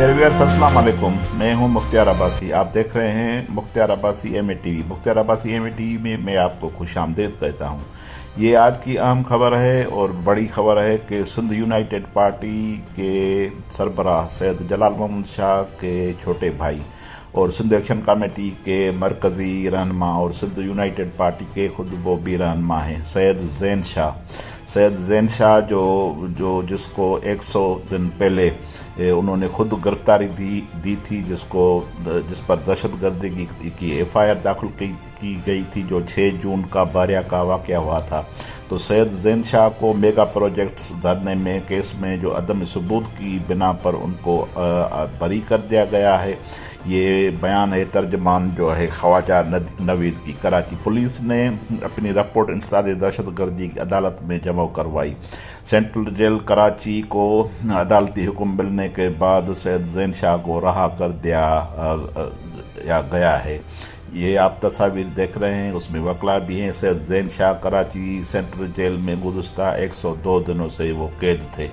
मेरे व्यूअर्स अस्सलाम वालेकुम। मैं हूं मुख्तियार अब्बासी। आप देख रहे हैं Mukhtiyar Abbasi MA TV. Mukhtiyar Abbasi MA TV में मैं आपको खुशामदीद कहता हूं। ये आज की अहम खबर है और बड़ी खबर है कि सिंध यूनाइटेड पार्टी के सरबराह सैयद जलाल मोहम्मद शाह के छोटे भाई और सिंध एक्शन कमेटी के मरकज़ी रहनमा और सिंध यूनाइटेड पार्टी के खुद वो भी रहनमा हैं सैयद ज़ैन शाह जो जिसको 100 दिन पहले उन्होंने खुद गिरफ्तारी दी थी, जिस पर दहशतगर्दी की एफआईआर दाखिल की गई थी, जो 6 जून का बारिया का वाक़या हुआ था। तो सैयद ज़ैन शाह को मेगा प्रोजेक्ट्स धरने में केस में जो अदम सबूत की बिना पर उनको बरी कर दिया गया है। ये बयान है तर्जमान जो है ख्वाजा नवीद की। कराची पुलिस ने अपनी रिपोर्ट इंसदाद दहशतगर्दी की अदालत में जमा करवाई। सेंट्रल जेल कराची को अदालती हुक्म मिलने के बाद सैयद ज़ैन शाह को रहा कर दिया गया है। ये आप तस्वीर देख रहे हैं, उसमें वकला भी हैं। सैयद ज़ैन शाह कराची सेंट्रल जेल में गुज़श्ता 102 दिनों से वो कैद थे।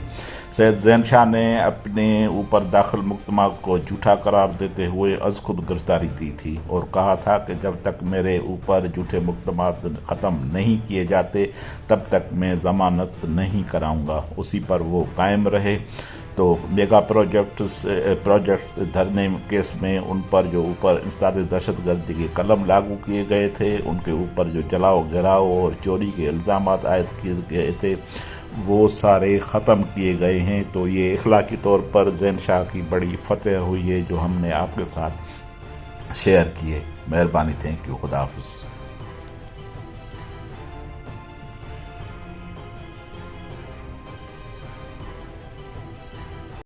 सैयद ज़ैन शाह ने अपने ऊपर दाखिल मुकदमा को झूठा करार देते हुए अज़ खुद गिरफ्तारी दी थी और कहा था कि जब तक मेरे ऊपर झूठे मुकदमा ख़त्म नहीं किए जाते तब तक मैं ज़मानत नहीं कराऊंगा। उसी पर वो कायम रहे। तो मेगा प्रोजेक्ट्स धरने केस में उन पर जो ऊपर इंसदाद दहशतगर्दी के कलम लागू किए गए थे, उनके ऊपर जो जलाओ गिराओ और चोरी के इल्ज़ाम आयद किए गए थे, वो सारे ख़त्म किए गए हैं। तो ये इखलाकी तौर पर ज़ैन शाह की बड़ी फतह हुई है जो हमने आपके साथ शेयर की है। मेहरबानी, थैंक यू, खुदा हाफ़िज़।